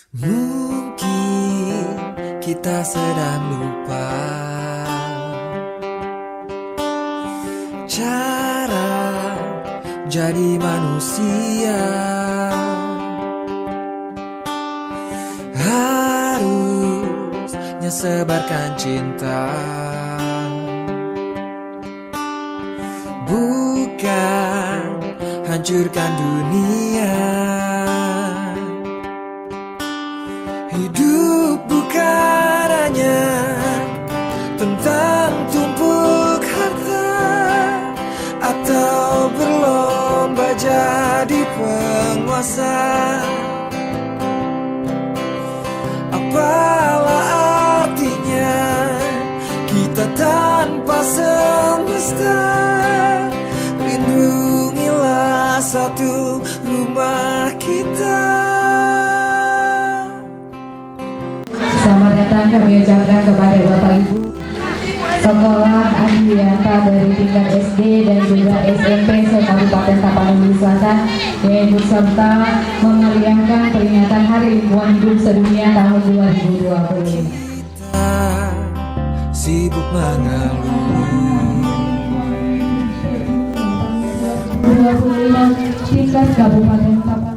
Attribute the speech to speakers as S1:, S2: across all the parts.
S1: Mungkin kita sedang lupa cara jadi manusia. Harusnya sebarkan cinta, bukan hancurkan dunia. Hidup bukan hanya tentang tumpuk harta atau berlomba jadi penguasa. Apalah artinya kita tanpa semesta? Lindungilah satu rumah kita.
S2: Selamat datang kami ucapkan kepada Bapak Ibu Sekolah Adianta dari tingkat SD dan juga SMP se-Kabupaten Tapanuli Selatan yang ikut serta memeriahkan peringatan Hari Lingkungan Hidup Sedunia tahun 2020.
S1: Kita sibuk mengeluh
S2: 25 tingkat Kabupaten Tapanuli.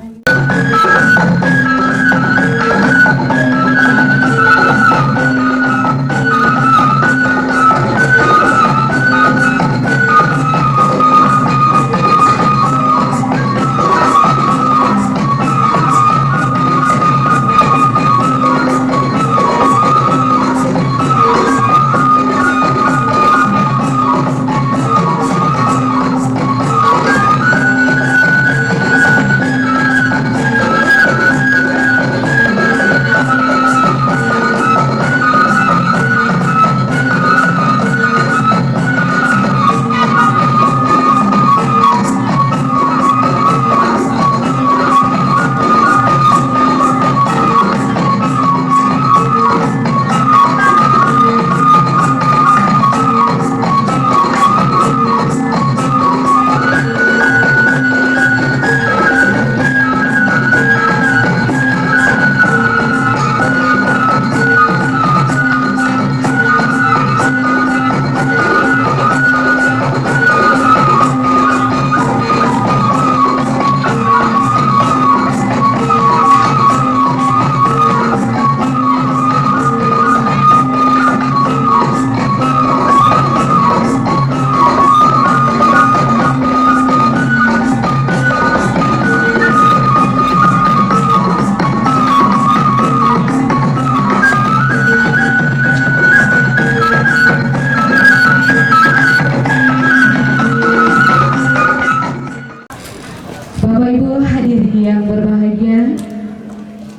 S2: Bapak Ibu hadirin yang berbahagia,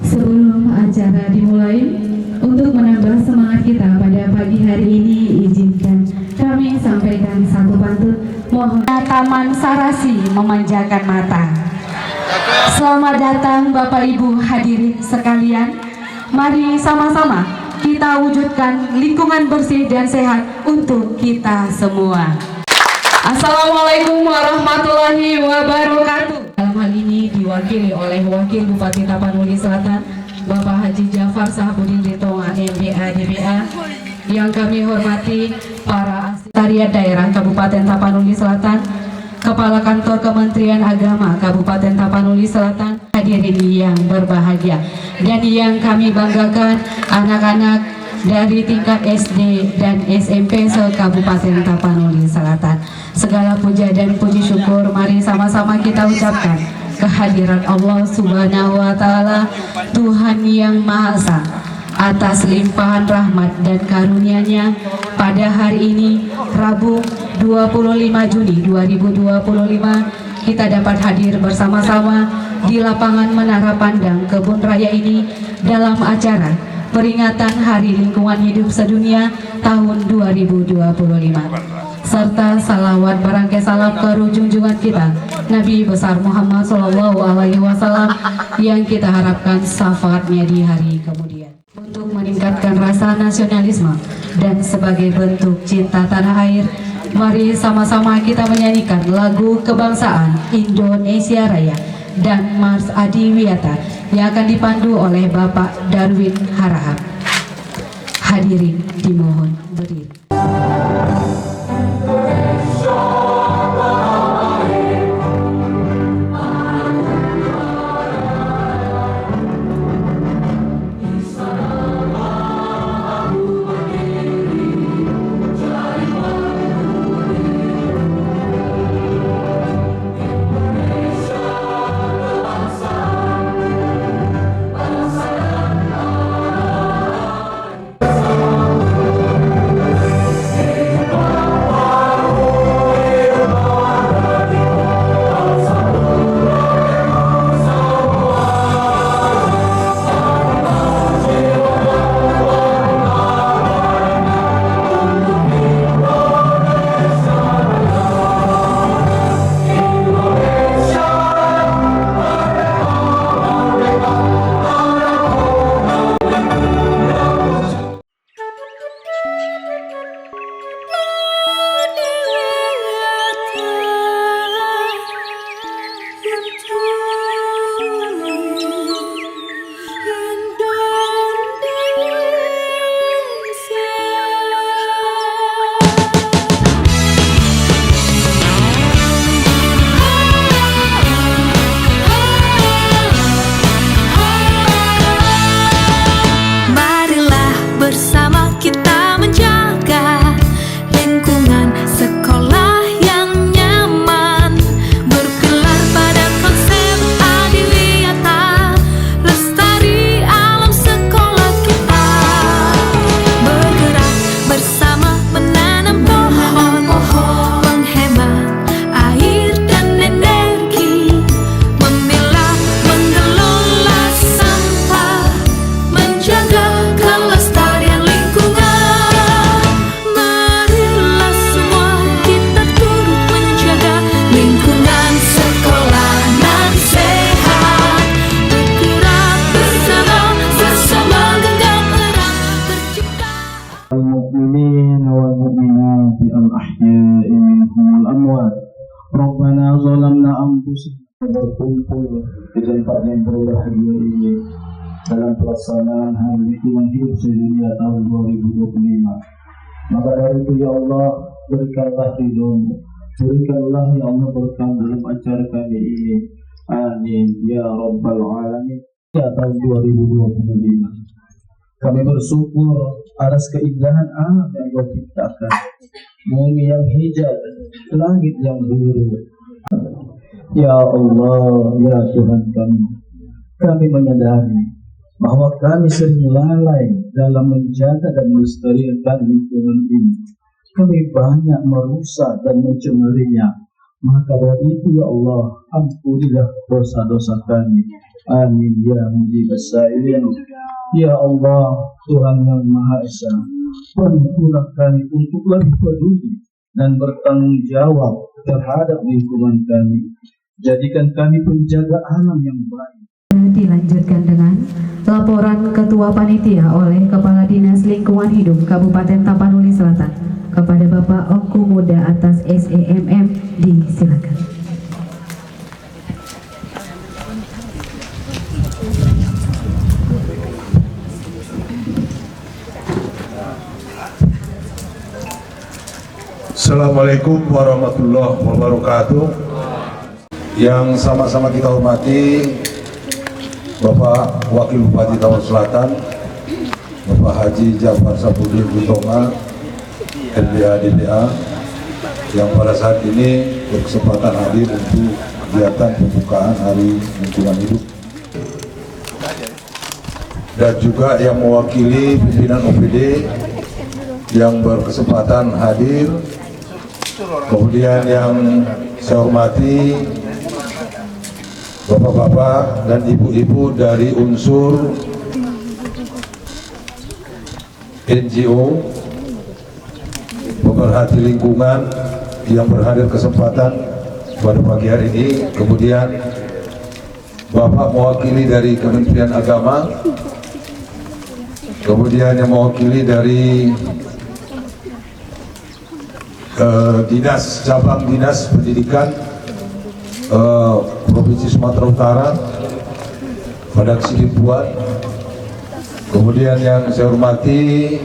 S2: sebelum acara dimulai, untuk menambah semangat kita pada pagi hari ini, izinkan kami sampaikan satu pantun. Mohon Taman Sarasi memanjakan mata. Selamat datang Bapak Ibu hadirin sekalian. Mari sama-sama kita wujudkan lingkungan bersih dan sehat untuk kita semua. Assalamualaikum warahmatullahi wabarakatuh. Dalam hal ini diwakili oleh Wakil Bupati Tapanuli Selatan, Bapak Haji Jafar Sahabudin Ritonga MBA DBA, yang kami hormati para sekretariat daerah Kabupaten Tapanuli Selatan, Kepala Kantor Kementerian Agama Kabupaten Tapanuli Selatan, hadirin yang berbahagia, dan yang kami banggakan anak-anak dari tingkat SD dan SMP se-Kabupaten Tapanuli Selatan. Segala puja dan puji syukur mari sama-sama kita ucapkan kehadirat Allah Subhanahu wa Ta'ala, Tuhan yang Maha Esa, atas limpahan rahmat dan karunia-Nya pada hari ini Rabu 25 Juni 2025 kita dapat hadir bersama-sama di lapangan Menara Pandang Kebun Raya ini dalam acara peringatan Hari Lingkungan Hidup Sedunia tahun 2025, serta salawat barangkali salam ke junjungan kita Nabi besar Muhammad SAW yang kita harapkan syafaatnya di hari kemudian. Untuk meningkatkan rasa nasionalisme dan sebagai bentuk cinta tanah air, mari sama-sama kita menyanyikan lagu kebangsaan Indonesia Raya dan Mars Adiwiyata yang akan dipandu oleh Bapak Darwin Harahap. Hadirin dimohon berdiri.
S3: Rabbana zalamna anfusana berkumpul di tempat yang berbahagia ini dalam pelaksanaan hari lingkungan hidup sedunia tahun 2025. Maka dari itu ya Allah, berikanlah ridho-Mu, berikanlah ya Allah berkah dalam acara kami ini. Amin ya Rabbal Alamin. Ya tahun 2025 kami bersyukur atas keindahan alam yang Kau ciptakan, bumi yang hijau, langit yang biru. Ya Allah, ya Tuhan kami menyadari bahwa kami sering lalai dalam menjaga dan melestarikan lingkungan ini. Kami banyak merusak dan mencemarinya. Maka dari itu ya Allah, ampunilah dosa-dosa kami. Amin ya mujibas sa'ilin. Ya Allah, Tuhan yang Maha Esa, bantulah kami untuk lebih peduli dan bertanggung jawab terhadap lingkungan kami. Jadikan kami penjaga alam yang baik.
S2: Dilanjutkan dengan laporan Ketua Panitia oleh Kepala Dinas Lingkungan Hidup Kabupaten Tapanuli Selatan kepada Bapak Ongku Muda atas SEMM. Disilakan.
S4: Assalamualaikum warahmatullahi wabarakatuh. Yang sama-sama kita hormati Bapak Wakil Bupati Tapanuli Selatan, Bapak Haji Jafar Sabudin Butonga, LBA DBA, yang pada saat ini berkesempatan hadir untuk kegiatan pembukaan Hari Lingkungan Hidup, dan juga yang mewakili pimpinan OPD yang berkesempatan hadir. Kemudian yang saya hormati bapak-bapak dan ibu-ibu dari unsur NGO pemerhati lingkungan yang berhadir kesempatan pada pagi hari ini. Kemudian bapak mewakili dari Kementerian Agama, kemudian yang mewakili dari Cabang Dinas Pendidikan Provinsi Sumatera Utara pada Sidimpuan. Kemudian yang saya hormati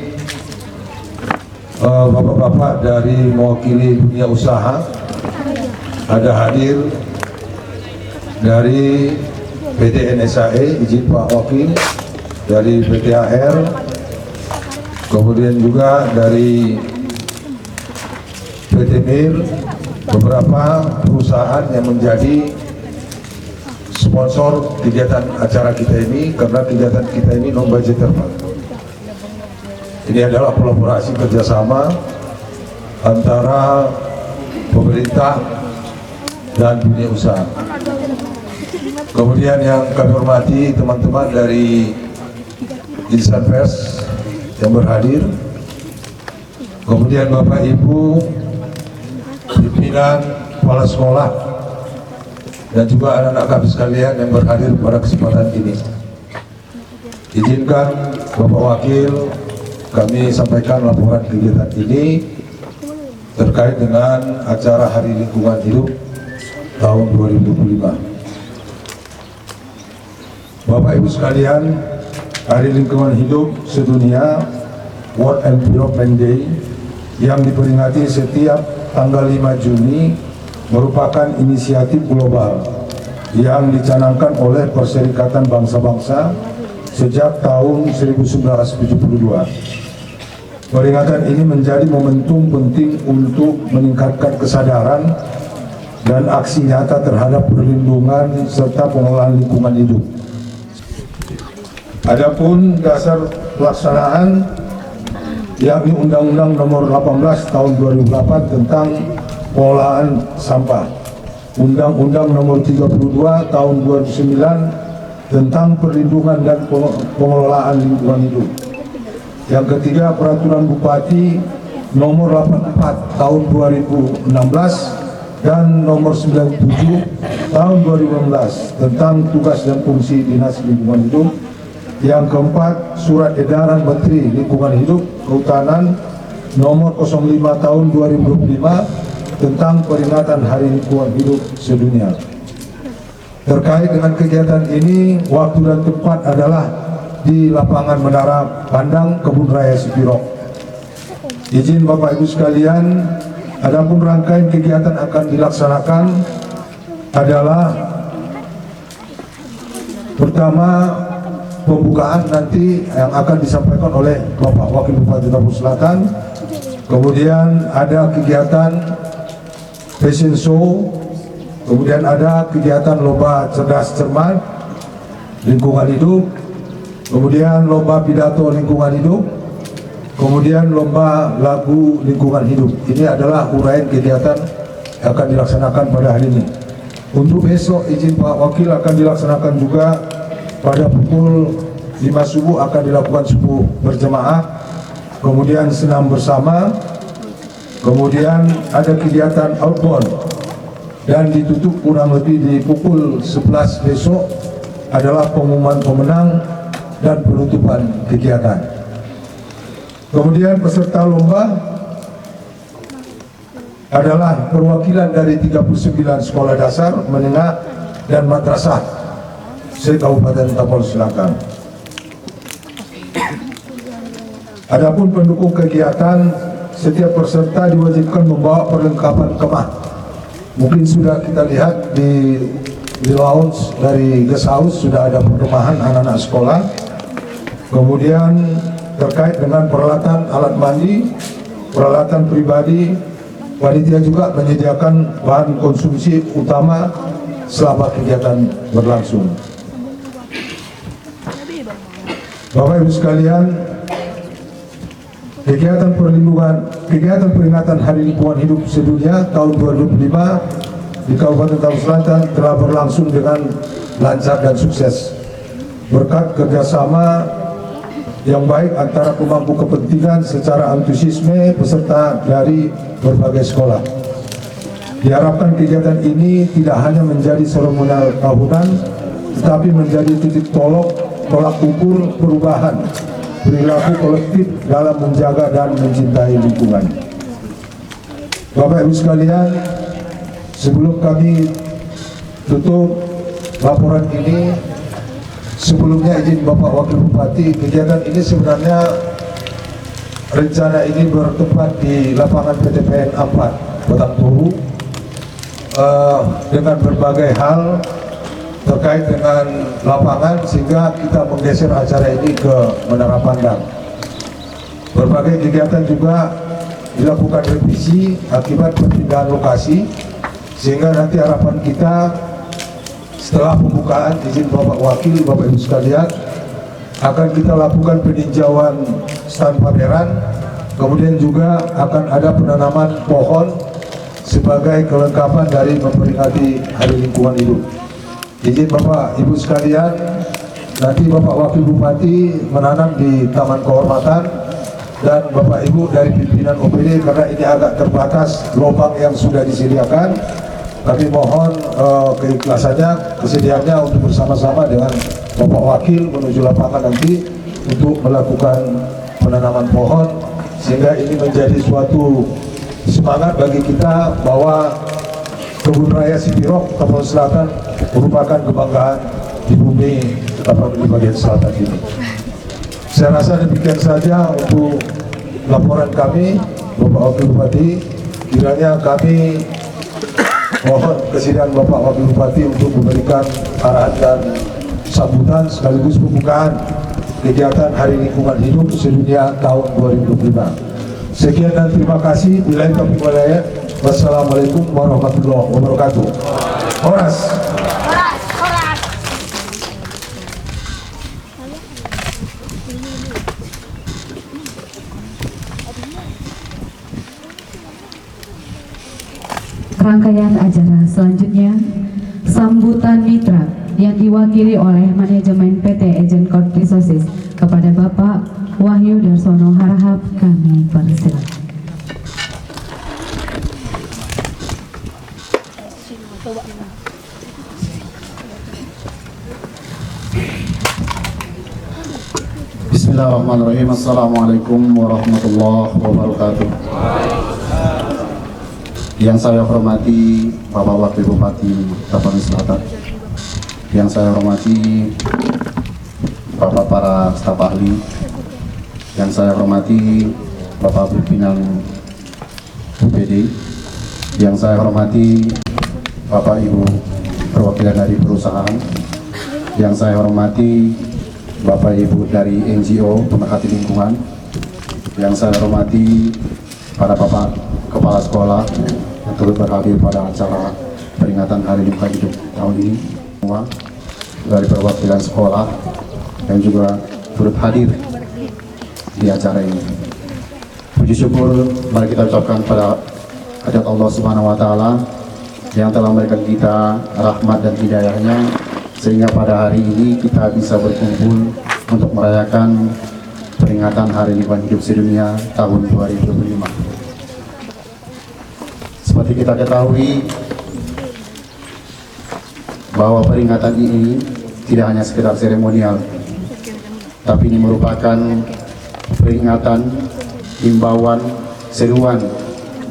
S4: bapak-bapak dari mewakili dunia usaha, ada hadir dari PT NSAE, izin Pak Wakil, dari PT AR, kemudian juga dari PT MIR, beberapa perusahaan yang menjadi sponsor kegiatan acara kita ini, karena kegiatan kita ini non budgeter, Pak. Ini adalah kolaborasi kerjasama antara pemerintah dan dunia usaha. Kemudian yang kami hormati teman-teman dari insan pers yang berhadir, kemudian Bapak Ibu pimpinan kepala sekolah dan juga anak-anak kami sekalian yang berhadir pada kesempatan ini. Izinkan Bapak Wakil kami sampaikan laporan kegiatan ini terkait dengan acara Hari Lingkungan Hidup tahun 2025. Bapak Ibu sekalian, Hari Lingkungan Hidup Sedunia World Environment Day yang diperingati setiap tanggal 5 Juni merupakan inisiatif global yang dicanangkan oleh Perserikatan Bangsa-Bangsa sejak tahun 1972. Peringatan ini menjadi momentum penting untuk meningkatkan kesadaran dan aksi nyata terhadap perlindungan serta pengelolaan lingkungan hidup. Adapun dasar pelaksanaan yakni Undang-Undang Nomor 18 Tahun 2008 tentang pengelolaan sampah, Undang-Undang Nomor 32 Tahun 2009 tentang perlindungan dan pengelolaan lingkungan hidup. Yang ketiga, Peraturan Bupati Nomor 84 Tahun 2016 dan Nomor 97 Tahun 2016 tentang tugas dan fungsi Dinas Lingkungan Hidup. Yang keempat, Surat Edaran Menteri Lingkungan Hidup Kehutanan Nomor 05 Tahun 2025 tentang peringatan Hari Lingkungan Hidup Sedunia. Terkait dengan kegiatan ini, waktu dan tempat adalah di lapangan Menara Pandang, Kebun Raya Sipirok. Izin Bapak Ibu sekalian, adapun rangkaian kegiatan akan dilaksanakan adalah pertama, pembukaan nanti yang akan disampaikan oleh Bapak Wakil Bupati Lampung Selatan. Kemudian ada kegiatan fashion show, kemudian ada kegiatan lomba cerdas cermat lingkungan hidup, kemudian lomba pidato lingkungan hidup, kemudian lomba lagu lingkungan hidup. Ini adalah uraian kegiatan yang akan dilaksanakan pada hari ini. Untuk besok, izin Pak Wakil, akan dilaksanakan juga pada pukul 5 subuh akan dilakukan subuh berjemaah, kemudian senam bersama, kemudian ada kegiatan outbound, dan ditutup kurang lebih di pukul 11 besok adalah pengumuman pemenang dan penutupan kegiatan. Kemudian peserta lomba adalah perwakilan dari 39 sekolah dasar, menengah, dan madrasah se-Kabupaten Tapal Selatan. Adapun pendukung kegiatan, setiap peserta diwajibkan membawa perlengkapan kemah. Mungkin sudah kita lihat di lounge dari guest house sudah ada perkemahan anak-anak sekolah. Kemudian terkait dengan peralatan alat mandi, peralatan pribadi, panitia juga menyediakan bahan konsumsi utama selama kegiatan berlangsung. Bapak Ibu sekalian, kegiatan peringatan Hari Lingkungan Hidup Sedunia tahun 2025 di Kabupaten Tapal Selatan telah berlangsung dengan lancar dan sukses berkat kerjasama yang baik antara pemangku kepentingan secara antusiasme peserta dari berbagai sekolah. Diharapkan kegiatan ini tidak hanya menjadi seremonial tahunan, tetapi menjadi titik tolak ukur perubahan perilaku kolektif dalam menjaga dan mencintai lingkungan. Bapak Ibu sekalian, sebelum kami tutup laporan ini, sebelumnya izin Bapak Wakil Bupati, kegiatan ini sebenarnya rencana ini bertempat di lapangan PTPN 4 Batang Toru dengan berbagai hal terkait dengan lapangan, sehingga kita menggeser acara ini ke Menara Pandang. Berbagai kegiatan juga dilakukan revisi akibat perpindahan lokasi, sehingga nanti harapan kita setelah pembukaan, izin Bapak Wakil, Bapak Ibu sekalian, akan kita lakukan peninjauan stand pameran, kemudian juga akan ada penanaman pohon sebagai kelengkapan dari memperingati Hari Lingkungan Hidup. Izin Bapak Ibu sekalian, nanti Bapak Wakil Bupati menanam di Taman Kehormatan, dan Bapak Ibu dari pimpinan OPD, karena ini agak terbatas lubang yang sudah disediakan, kami mohon keikhlasannya, kesediaannya untuk bersama-sama dengan Bapak Wakil menuju lapangan nanti untuk melakukan penanaman pohon, sehingga ini menjadi suatu semangat bagi kita bahwa Kebun Raya Sipirok, Tapal Selatan merupakan kebanggaan di bumi di bagian selatan ini. Saya rasa demikian saja untuk laporan kami, Bapak Wakil Bupati. Kiranya kami mohon kesediaan Bapak Wakil Bupati untuk memberikan arahan dan sambutan sekaligus pembukaan kegiatan Hari Lingkungan Hidup Sedunia tahun 2025. Sekian dan terima kasih. Billahi taufiq wal hidayah. Wassalamualaikum warahmatullahi wabarakatuh. Horas.
S2: Rangkaian acara selanjutnya, sambutan mitra yang diwakili oleh manajemen PT Agent Code Resources kepada Bapak Wahyu Darsono Harahap, kami persilakan.
S3: Bismillahirrahmanirrahim. Assalamualaikum warahmatullahi wabarakatuh. Yang saya hormati Bapak Wakil Bupati Tapanuli Selatan, yang saya hormati Bapak para staf ahli, yang saya hormati Bapak pimpinan UPD, yang saya hormati Bapak Ibu perwakilan dari perusahaan, yang saya hormati Bapak Ibu dari NGO pemerhati lingkungan, yang saya hormati para Bapak Kepala Sekolah yang turut berhadir pada acara peringatan Hari Lingkungan Hidup tahun ini, semua dari perwakilan sekolah yang juga turut hadir di acara ini. Puji syukur mari kita ucapkan pada hadirat Allah Subhanahu wa Ta'ala yang telah memberikan kita rahmat dan hidayahnya, sehingga pada hari ini kita bisa berkumpul untuk merayakan peringatan Hari Lingkungan Hidup Sedunia tahun 2025. Seperti kita ketahui bahwa peringatan ini tidak hanya sekedar seremonial, tapi ini merupakan peringatan, himbauan, seruan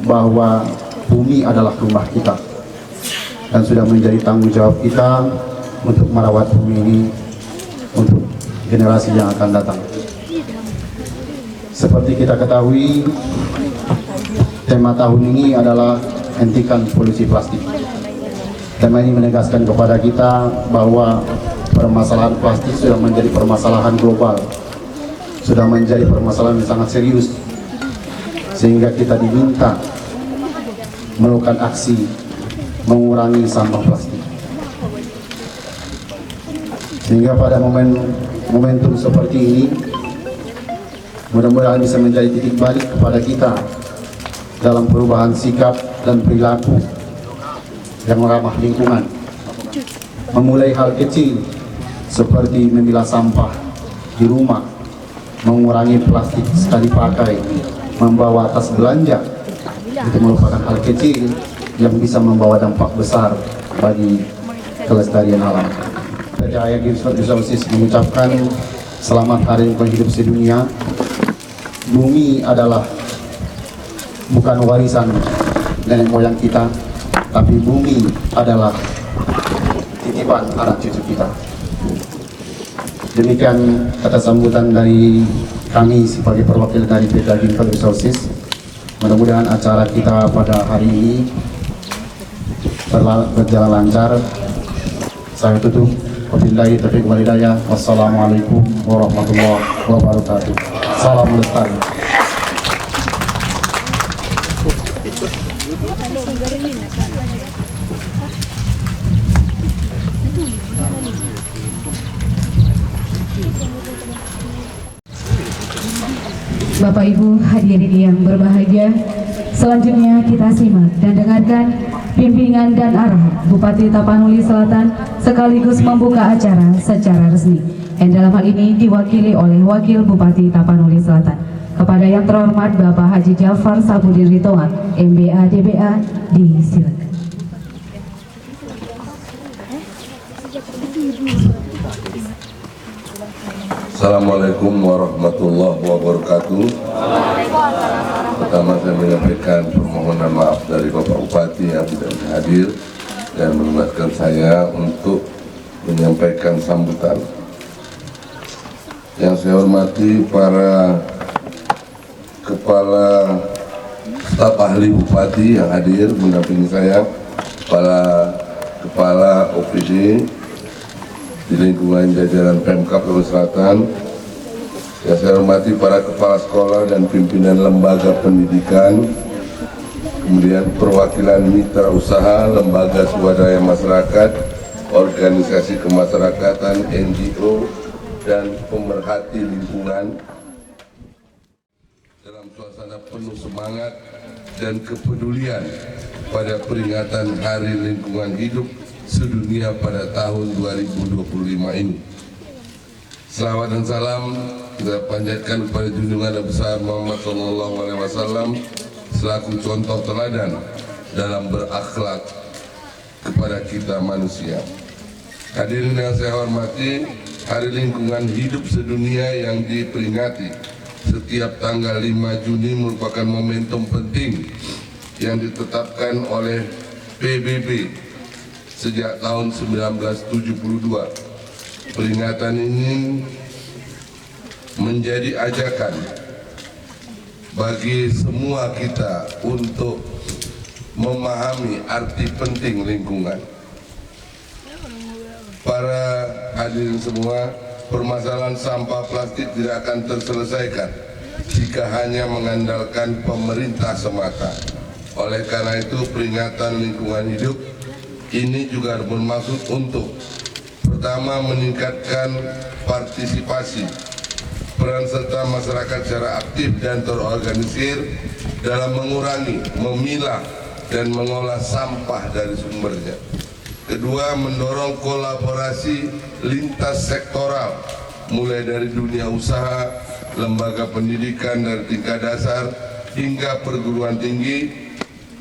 S3: bahwa bumi adalah rumah kita dan sudah menjadi tanggung jawab kita untuk merawat bumi ini untuk generasi yang akan datang. Seperti kita ketahui, tema tahun ini adalah hentikan polusi plastik. Tema ini menegaskan kepada kita bahwa permasalahan plastik sudah menjadi permasalahan global, sudah menjadi permasalahan yang sangat serius, sehingga kita diminta melakukan aksi mengurangi sampah plastik. Sehingga pada momentum seperti ini, mudah-mudahan bisa menjadi titik balik kepada kita dalam perubahan sikap dan perilaku yang ramah lingkungan. Memulai hal kecil seperti memilah sampah di rumah, mengurangi plastik sekali pakai, membawa tas belanja, itu merupakan hal kecil yang bisa membawa dampak besar bagi kelestarian alam. PT Agent Code Resources mengucapkan selamat Hari Lingkungan Hidup Sedunia. Bumi adalah bukan warisan nenek moyang kita, tapi bumi adalah
S5: kehidupan anak cucu kita. Demikian kata sambutan dari kami sebagai perwakilan dari PT Agricultural Resources. Mudah-mudahan acara kita pada hari ini berjalan lancar. Saya tutup. Wabillahi taufiq wal hidayah. Wassalamualaikum warahmatullahi wabarakatuh. Salam lestari.
S2: Bapak Ibu hadirin yang berbahagia, selanjutnya kita simak dan dengarkan bimbingan dan arahan Bupati Tapanuli Selatan sekaligus membuka acara secara resmi, yang dalam hal ini diwakili oleh Wakil Bupati Tapanuli Selatan. Kepada yang terhormat Bapak Haji Jafar Sabudin Ritonga, MBA DBA, disilakan.
S6: Assalamualaikum warahmatullahi wabarakatuh. Pertama saya menyampaikan permohonan maaf dari Bapak Bupati yang tidak hadir dan menugaskan saya untuk menyampaikan sambutan. Yang saya hormati para Kepala Staf Ahli Bupati yang hadir mendampingi saya, Kepala OPD di lingkungan jajaran Pemkab Sulawesi Selatan. Yang saya hormati para kepala sekolah dan pimpinan lembaga pendidikan, kemudian perwakilan mitra usaha, lembaga swadaya masyarakat, organisasi kemasyarakatan, NGO, dan pemerhati lingkungan. Dalam suasana penuh semangat dan kepedulian pada peringatan Hari Lingkungan Hidup Sedunia pada tahun 2025 ini. Selawat dan salam kita panjatkan kepada junjungan Nabi besar Muhammad SAW selaku contoh teladan dalam berakhlak kepada kita manusia. Hadirin yang saya hormati, Hari Lingkungan Hidup Sedunia yang diperingati setiap tanggal 5 Juni merupakan momentum penting yang ditetapkan oleh PBB sejak tahun 1972. Peringatan ini menjadi ajakan bagi semua kita untuk memahami arti penting lingkungan. Para hadirin semua, permasalahan sampah plastik tidak akan terselesaikan jika hanya mengandalkan pemerintah semata. Oleh karena itu, peringatan lingkungan hidup ini juga bermaksud untuk pertama, meningkatkan partisipasi peran serta masyarakat secara aktif dan terorganisir dalam mengurangi, memilah, dan mengolah sampah dari sumbernya. Kedua, mendorong kolaborasi lintas sektoral, mulai dari dunia usaha, lembaga pendidikan dari tingkat dasar hingga perguruan tinggi,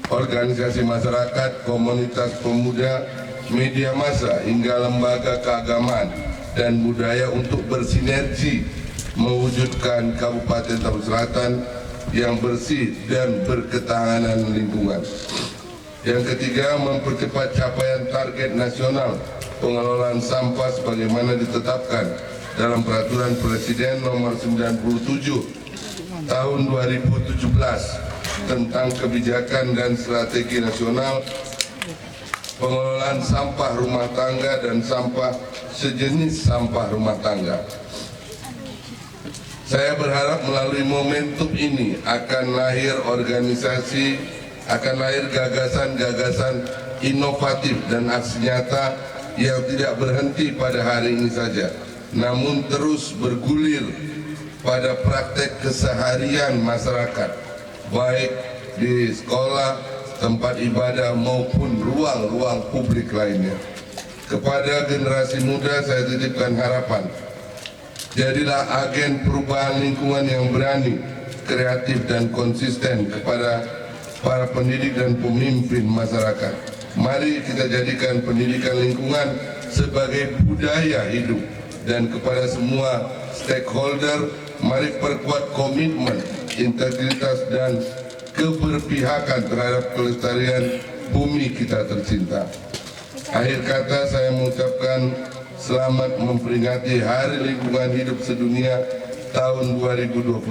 S6: organisasi masyarakat, komunitas pemuda, media massa hingga lembaga keagamaan dan budaya untuk bersinergi mewujudkan Kabupaten Tapanuli Selatan yang bersih dan berketahanan lingkungan. Yang ketiga, mempercepat capaian target nasional pengelolaan sampah sebagaimana ditetapkan dalam Peraturan Presiden Nomor 97 Tahun 2017 tentang kebijakan dan strategi nasional pengelolaan sampah rumah tangga dan sampah sejenis sampah rumah tangga. Saya berharap melalui momentum ini akan lahir gagasan-gagasan inovatif dan aksi nyata yang tidak berhenti pada hari ini saja, namun terus bergulir pada praktek keseharian masyarakat, baik di sekolah, tempat ibadah maupun ruang-ruang publik lainnya. Kepada generasi muda saya titipkan harapan, jadilah agen perubahan lingkungan yang berani, kreatif dan konsisten. Kepada para pendidik dan pemimpin masyarakat, mari kita jadikan pendidikan lingkungan sebagai budaya hidup. Dan kepada semua stakeholder, mari perkuat komitmen, integritas dan keberpihakan terhadap kelestarian bumi kita tercinta. Akhir kata saya mengucapkan selamat memperingati Hari Lingkungan Hidup Sedunia tahun 2025.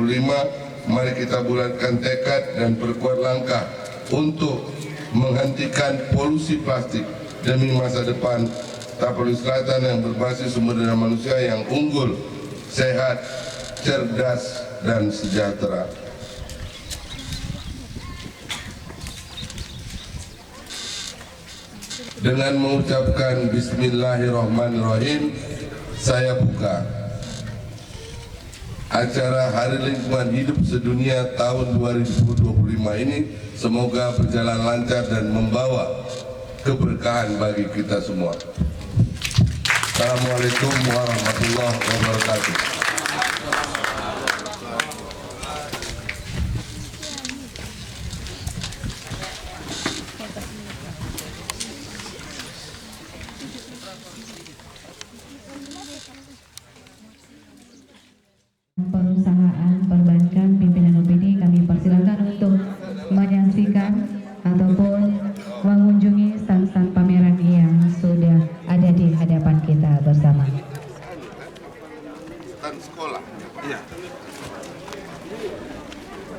S6: Mari kita bulatkan tekad dan perkuat langkah untuk menghentikan polusi plastik demi masa depan Tapanuli Selatan yang berbasis sumber daya manusia yang unggul, sehat, cerdas, dan sejahtera. Dengan mengucapkan Bismillahirrahmanirrahim, saya buka acara Hari Lingkungan Hidup Sedunia tahun 2025 ini. Semoga berjalan lancar dan membawa keberkahan bagi kita semua. Assalamualaikum warahmatullahi wabarakatuh.
S2: Perusahaan perbankan pimpinan OPD kami persilakan untuk menyaksikan ataupun mengunjungi stand-stand pameran yang sudah ada di hadapan kita bersama.
S6: Stand sekolah. Iya.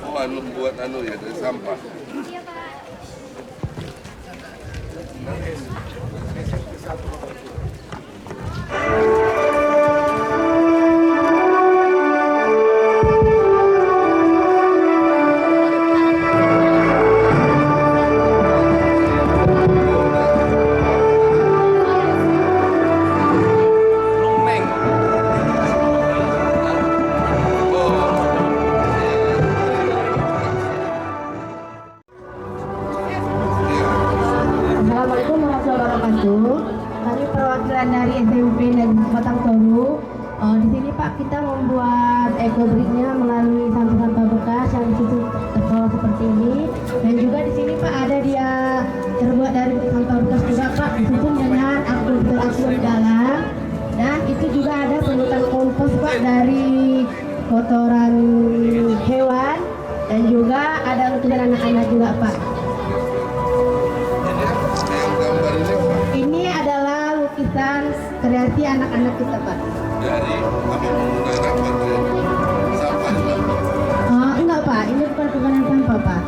S6: Oh, buat ya dari sampah.
S7: Assalamualaikum warahmatullahi wabarakatuh. Kami perwakilan dari SMP Negeri Batang Toru. Di sini Pak, kita membuat ecobricknya melalui sampah-sampah bekas yang disitu terbawa seperti ini. Dan juga di sini Pak ada dia terbuat dari sampah bekas juga Pak, disusun dengan akun di dalam. Dan itu juga ada pembuatan kompos Pak dari kotoran hewan dan juga ada lukisan anak-anak juga Pak. Ini adalah lukisan kreasi anak-anak kita Pak.
S6: Dari kami menggunakan apa sampah?
S7: Enggak Pak, ini bukan penggunaan sampah Pak.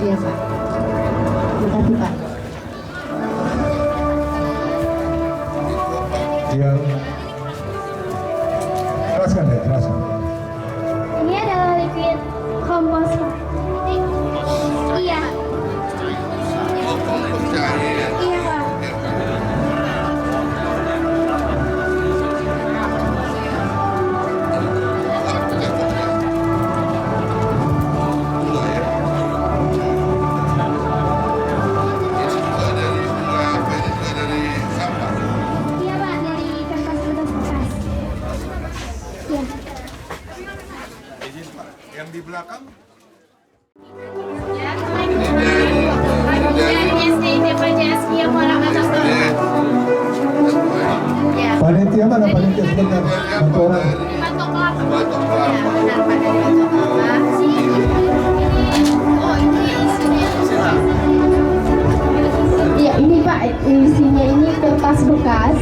S7: Iya Pak. Terima kasih Pak.
S4: Yang jelaskan deh, jelaskan.
S8: Ini adalah liquid kompos. Iya.
S6: Oh, kompos cair.
S8: Iya Pak. Iya Pak, dari kertas bekas. Iya.
S4: Yang di belakang?
S8: Dari SD DPJS Kia Muara Atas Toru. Ya.
S4: Panitia mana panitia sebentar? Kantoran.
S8: Batok kelapa. Ya, benar Pak, dari batok kelapa. Oh, ini isinya.
S7: Iya, ini Pak, isinya ini kertas bekas,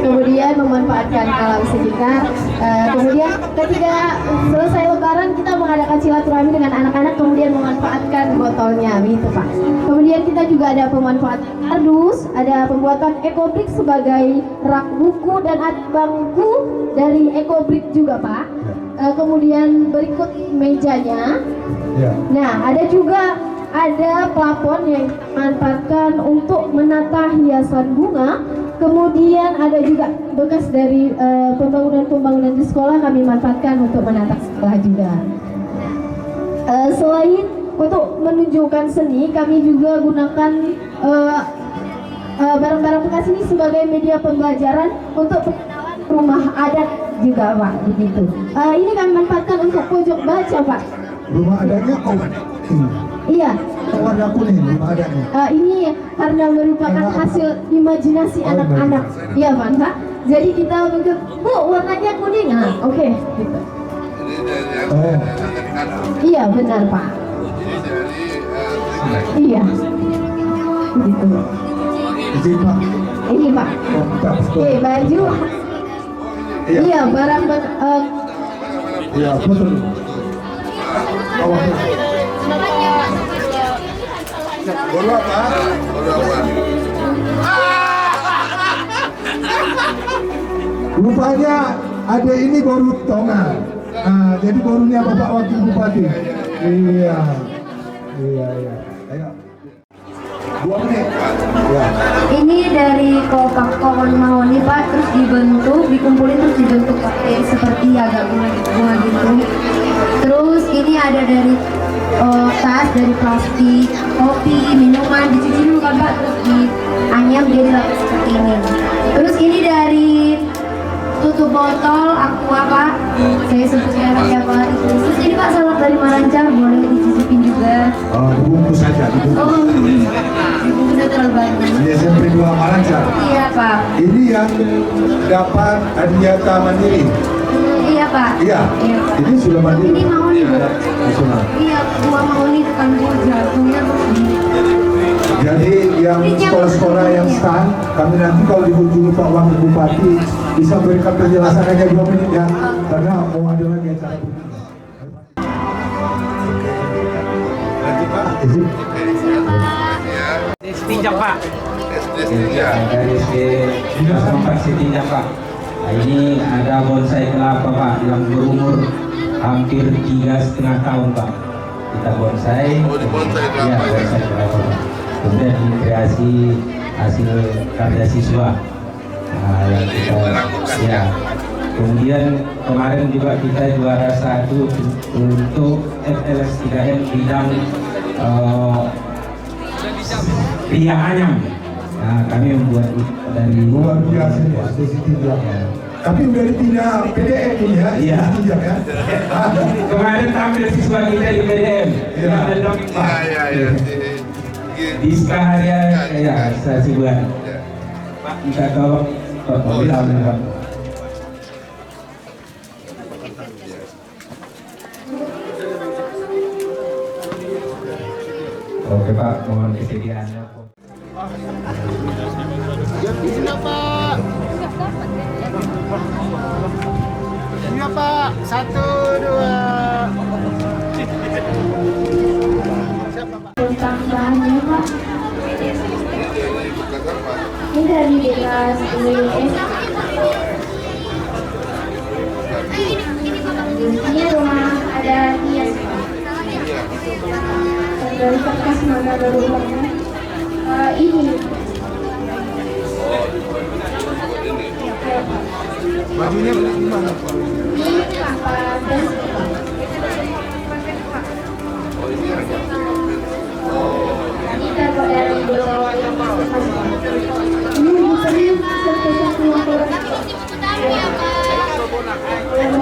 S7: kemudian memanfaatkan alam sekitar. Kemudian ketika selesai lebaran kita mengadakan silaturahmi dengan anak-anak, kemudian memanfaatkan botolnya, gitu Pak. Kemudian kita juga ada pemanfaatan kardus, ada pembuatan ecobrick sebagai rak buku dan bangku dari ecobrick juga Pak. Kemudian berikut mejanya.
S4: Ya.
S7: Nah, ada plafon yang dimanfaatkan untuk menata hiasan bunga. Kemudian ada juga bekas dari pembangunan-pembangunan di sekolah kami manfaatkan untuk menata sekolah juga. Selain untuk menunjukkan seni, kami juga gunakan barang-barang bekas ini sebagai media pembelajaran untuk pengenalan rumah adat juga Pak. Begitu. Ini kami manfaatkan untuk pojok baca Pak.
S4: Rumah adatnya
S7: Iya.
S4: warna kuning, rumah adatnya.
S7: Ini karena merupakan hasil imajinasi anak-anak. Iya Pak. Jadi kita mikir, Bu, warnanya kuning. Oke. Gitu.
S6: Ini dari
S4: Oh.
S7: Iya benar Pak.
S6: Ini dari
S7: Iya. Gitu.
S4: Jadi Pak,
S7: Ini Pak. Oke, baju. Iya, barang
S4: Iya, betul. Baru apa? Rupanya ada ini baru tongan. Nah, jadi barunya Bapak Wakil Bupati. Iya. Ayo. 2 menit. Ya.
S7: ini dari kokon mahoni Pak, terus dikumpulin terus dibentuk pakai seperti agak bunga gitu. Terus ini ada dari tas dari plastik, kopi, minuman dicuci dulu kan Pak, terus dianyam jadi lapis seperti ini. Terus ini dari tutup botol aqua Pak, saya sebutnya tiap hari. Terus ini Pak salad dari Marancar, boleh dicicipin juga.
S4: Dibungkus saja.
S7: Udah terlalu banyak.
S4: Ini SMP 2 Marancar.
S7: Iya Pak.
S4: Ini yang dapat Adiata Mandiri.
S7: Iya Pak.
S4: Iya.
S7: Pak.
S4: Ini sudah mandiri.
S7: Ini mahoni Bu.
S4: Nasional.
S7: Iya, buah mahoni depan Bu, jatuhnya terus di.
S4: Jadi yang sekolah-sekolah yang stand, kami nanti kalau dikunjungi Pak Wakil Bupati bisa berikan penjelasan aja 2 menit ya, karena mau ada lagi acara begini. Lanjut Pak. Izin.
S9: Tinjak Pak.
S6: Iya.
S9: Dari Sampai Tinjak Pak. Nah, ini ada bonsai kelapa Pak yang berumur hampir 3,5 tahun Pak. Kita bonsai.
S6: Oh, di bonsai kelapa
S9: Ya,
S6: ya?
S9: bonsai kelapa Pak. Kemudian ini kreasi hasil karya siswa. Nah, yang kita ya. Kemudian kemarin juga kita juara 1 untuk FLS 3M bidang Ria Anyam. Nah, kami membuat dari
S4: Luar biasa ya, Desi Tinjak. Tapi udah dipindah PDM ini ya,
S9: Iya.
S4: Desi Tinjak ya.
S9: kemarin tampil siswa kita di PDM.
S4: Iya.
S6: Iya.
S9: Di Skaharia ya, Sasibuan. Pak, kita tolong bilang Pak. Oke Pak, mohon kesediaannya.
S8: Iya Pak, 1, 2. Siapa Pak?
S7: Tentang bahannya Pak. Ini dari dinas ini rumah ada hias Pak. Dari bekas mana baru ini.
S4: Bajunya gimana Pak?
S7: Ini Pak, dan ini kalau dari ini serius satu-satu yang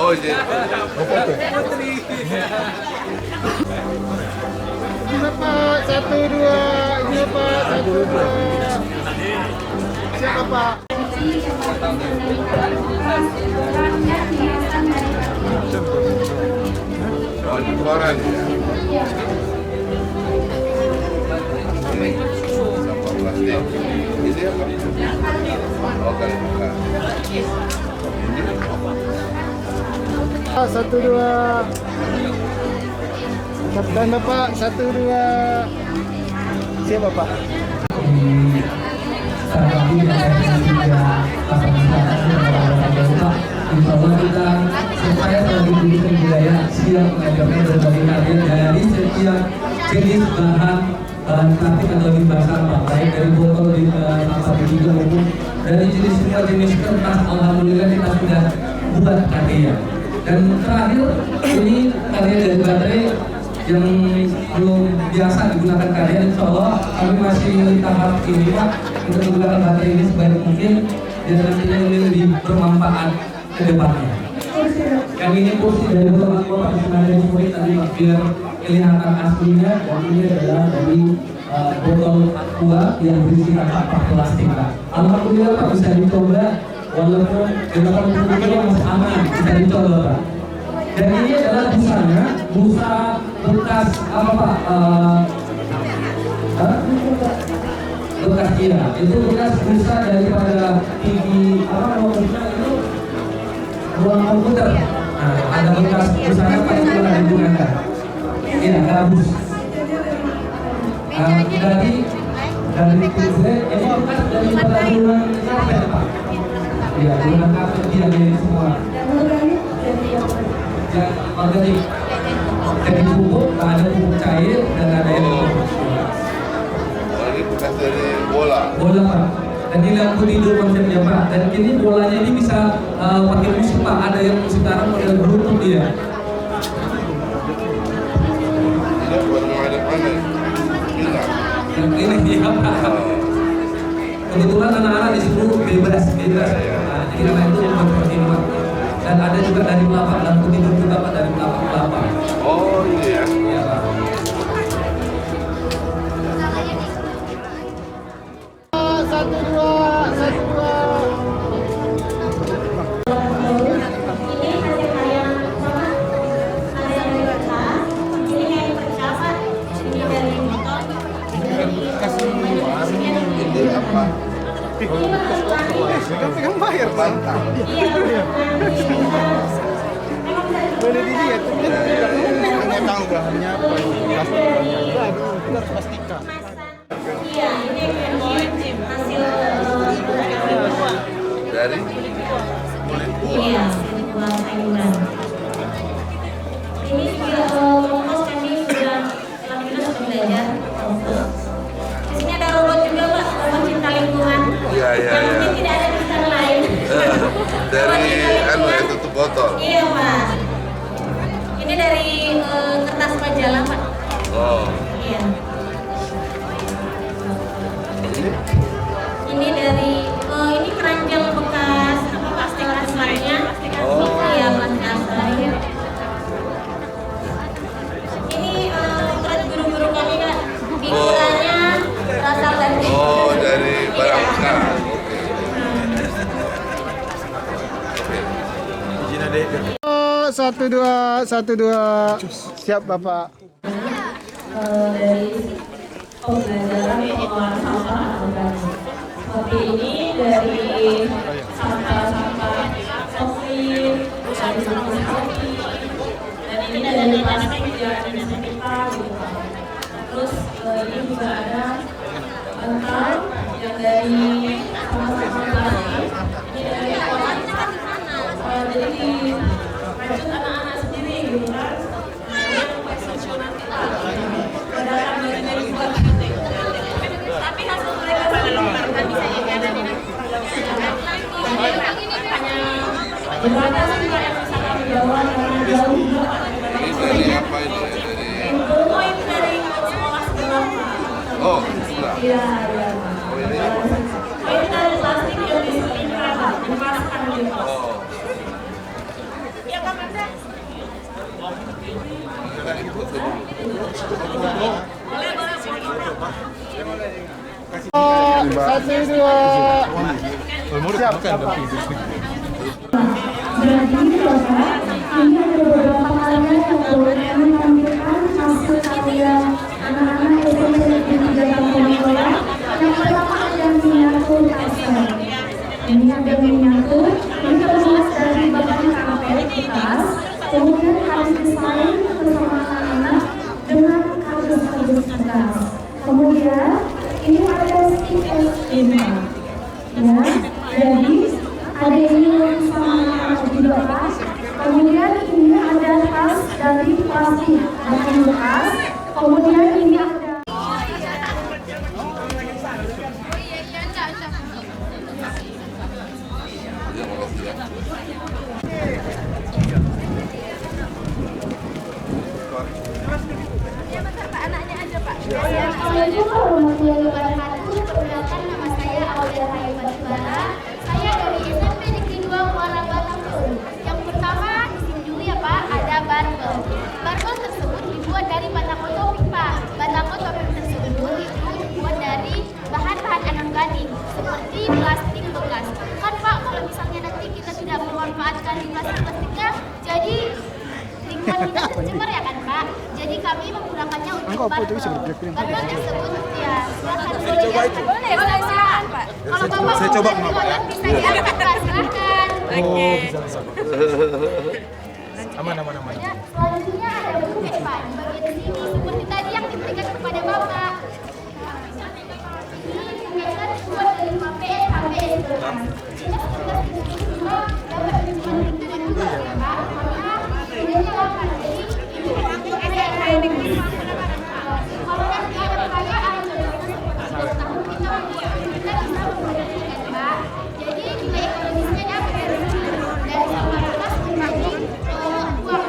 S6: Oh iya.
S8: Iya Pak, 1, 2. Iya Pak, 1, 2. Siapa Pak?
S6: Oh, di koran ya. Sampah plastik. Ini apa? Oh, kali buka. Ini
S8: 1, 2. Kapten Bapak, 1, 2. Siapa Pak?
S9: Insya Allah kita supaya selalu diberikan budaya siap mengajarkan berbagai karya dari setiap jenis bahan plastik atau limbah sampah, baik dari botol di sampah juga maupun dari jenis kertas. Alhamdulillah kita sudah buat karya. Dan terakhir ini karya dari baterai yang belum biasa digunakan karya. Insya Allah kami masih tahap ini Pak untuk menggunakan baterai ini sebaik mungkin dan nantinya ini lebih bermanfaat ke depannya. Yang ini kursi dari botol aqua dari murid tadi Pak, biar kelihatan aslinya, dan ini adalah dari botol aqua yang berisi sampah plastik Pak. Alhamdulillah Pak, bisa dicoba walaupun di 80 kilo masih aman, bisa dicoba Pak. Dan ini adalah busanya, busa bekas apa Pak? Bekas iya, itu bekas busa daripada TV apa namanya itu ruang komputer. Nah, ada bekas busanya Pak itu yang digunakan. Iya, gabus. Dari kulit ini bekas daripada bulan karpet Pak. Iya, bulan karpet dia ini semua. Yang organik. Jadi pupuk, ada pupuk cair dan ada yang
S6: Ini bekas dari bola.
S9: bola Pak. Dan ini lampu tidur konsepnya Pak. Dan ini bolanya ini bisa pakai musik Pak. Ada yang sekarang model Bluetooth dia.
S6: Tidak bermana-mana. Hilang.
S9: Ini ya Pak. Kebetulan anak-anak di sini bebas. Nah, jadi karena itu bukan seperti ini Pak. Dan ada juga dari kelapa, lampu tidur juga Pak dari kelapa.
S6: Oh ini ya.
S9: Iya Pak.
S6: Ini apa?
S8: Kan bayar Pak. Boleh dilihat. Nggak tahu bahannya apa. Kita harus pastikan.
S7: Iya, ini hasil
S6: Dari kulit buah.
S7: iya, buah sayuran. Ini juga fokus kami sudah kita sudah belajar. Di sini ada robot juga Pak, robot cinta lingkungan.
S6: Iya, iya,
S7: Yang
S6: iya.
S7: mungkin tidak ada di sana lain.
S6: Dari anu ya tutup botol.
S7: Iya Pak. Ini dari kertas majalah Pak.
S6: Oh.
S7: Iya. Ini dari ini keranjang bekas apa plastik aslinya.
S6: Oh.
S7: Iya plastik asli. Ini berat guru-guru kami Kak. Figurannya berasal dari.
S6: Oh, dari barang bekas.
S8: Satu dua. Siap Bapak.
S2: Dari pembelajaran pengelolaan sampah organik. Seperti ini dari sampah-sampah fosil, dari sampah kopi, dan ini dari plastik yang bisa kita gitu. Terus ini juga ada bantal yang dari sampah-sampah plastik. Ini dari kolam. Jadi dirajut anak-anak sendiri gitu kan. Tapi hasil mereka sangat luar bisa jembatan juga yang bisa kami bawa karena jauh juga.
S6: Ini dari apa ini?
S7: Oh itu dari sekolah sekolah.
S6: Oh, sebelah.
S2: Iya, iya.
S6: Oh ini.
S2: Ini dari plastik yang diselipkan, dipasang gitu.
S6: Oh.
S7: Ya Kak.
S8: Satu dua. Siap Bapak.
S2: Berarti Bapak, ini ada beberapa hal yang boleh kami tampilkan hasil karya anak-anak SMP Negeri 3 Pemulauan. Yang pertama ada miniatur kaset. Ini ada miniatur, ini terbuat dari bahan karpet bekas, kemudian kami desain bersama anak-anak dengan kardus-kardus bekas. Kemudian ini ada stick S5. Ya, jadi ada ini yang sama juga Pak. Kemudian ini ada tas dari plastik bahan bekas. Kemudian ini ada
S7: Assalamualaikum warahmatullahi wabarakatuh. Perkenalkan nama saya Aulia Rayu Batubara. Saya dari SMP Negeri 2 Muara Batang Toru. Yang pertama di sini dulu ya Pak, ada barbel. Barbel tersebut dibuat dari batang koto pipa. Batang koto
S8: Jember ya kan Pak. Jadi kami menggunakannya untuk bantu. Karena tersebut ya silakan. Coba itu. Boleh silakan Pak. Kalau Bapak saya coba bisa diangkat Pak, silakan. Oke. Aman. Ya, selanjutnya ada bukit Pak di bagian sini seperti tadi yang diberikan kepada Bapak. Ini kegiatan buat dari KPS HPS. Kita sudah semua dapat dukungan itu dari Pak. Karena ini silakan. Jadi ini kalau nanti ada perayaan kita bisa memperhatikan Pak. Jadi nilai ekonomisnya dapat dari masyarakat menjadi uang Pak.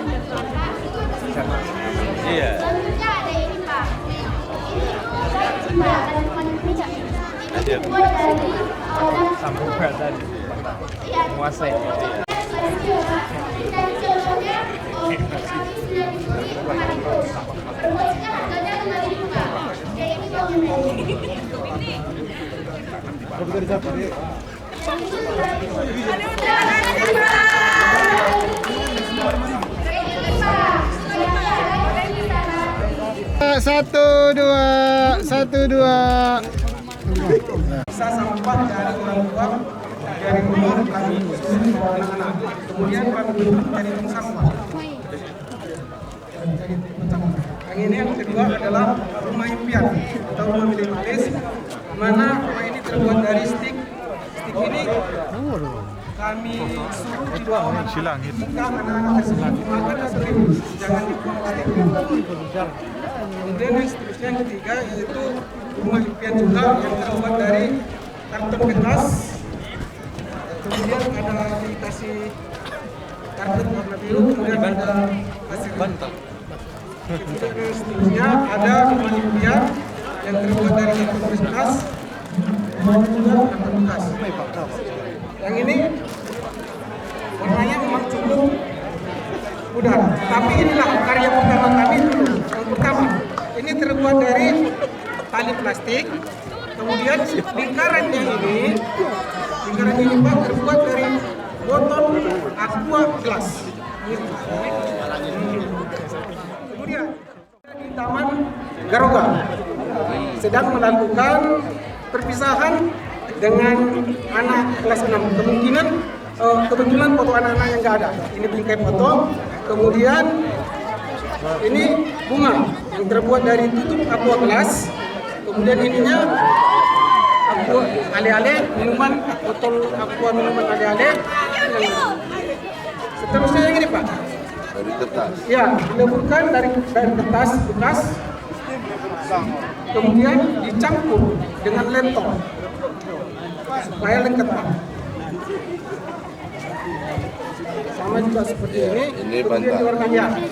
S8: Iya. Selanjutnya ada ini Pak. Ini Pak ada teman kerja. Ini buat dari sambung dan menguasai.
S10: Satu dua.
S11: Sisa sampah dari orang tua dari rumah kami khususnya anak-anak. Kemudian kami dari tong sampah. Yang ini yang kedua adalah rumah impian atau rumah minimalis, mana rumah ini terbuat dari stik. Stik ini kami suruh dibawa jika anak-anak tersebut makan sering jangan dibuang stik. Kemudian yang seterusnya yang ketiga yaitu rumah impian juga yang terbuat dari karton kertas. Kemudian ada dikasih karton warna biru, kemudian ada hasil bantal. Kemudian yang seterusnya ada rumah impian yang terbuat dari karton kertas, kemudian karton bekas. Yang ini warnanya memang cukup mudah, tapi inilah karya pertama kami dulu. Yang pertama, ini terbuat dari tali plastik, kemudian lingkarannya ini Pak terbuat dari botol aqua gelas. Kemudian di Taman Garoga sedang melakukan perpisahan dengan anak kelas 6. Kebetulan foto anak-anak yang nggak ada. Ini bingkai foto. Kemudian ini bunga yang terbuat dari tutup aqua gelas. Kemudian ininya aqua ale-ale minuman, botol aqua minuman ale-ale. Seterusnya yang ini Pak. Dari kertas. Ya, dileburkan dari kertas bekas. Kemudian dicampur dengan lentong supaya lengket Pak. Sama juga seperti ini. Ini bantal.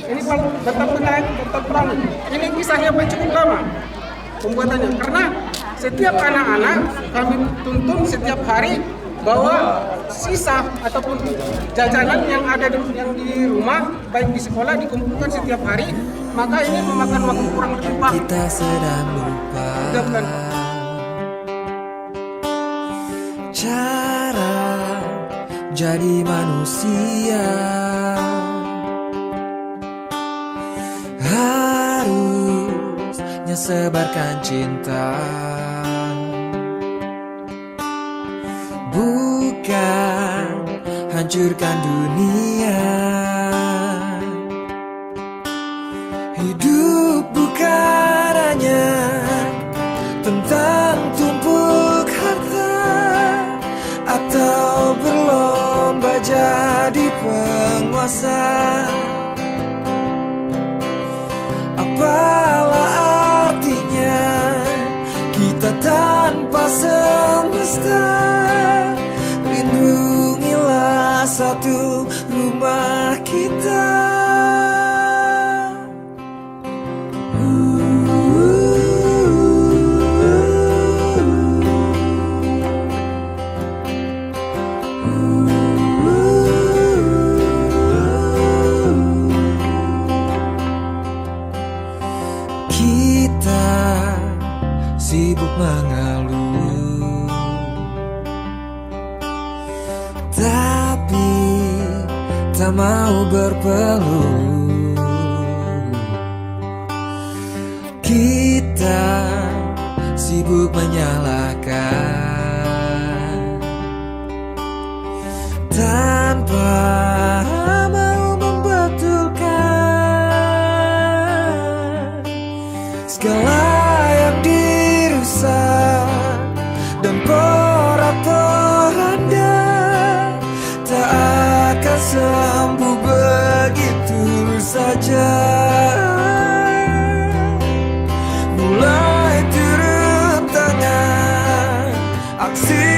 S11: Ini bantal perang. Ini kisahnya Pak cukup lama pembuatannya karena setiap anak-anak kami tuntun setiap hari bahwa sisa ataupun jajanan yang ada di rumah baik di sekolah dikumpulkan setiap hari, maka ini memakan waktu kurang lebih Pak.
S1: Kita sedang lupa cara jadi manusia. Harusnya sebarkan cinta, bukan hancurkan dunia. Hidup bukan hanya tentang tumpuk harta atau berlomba jadi penguasa. Apalah artinya kita tanpa semesta? Lindungilah satu rumah kita. Kita sibuk mengeluh, tapi tak mau berpeluh. kita sibuk menyalahkan tanpa mau membetulkan segala yang dirusak dan porak-poranda tak akan sembuh begitu saja. Mulai turun tangan, aksi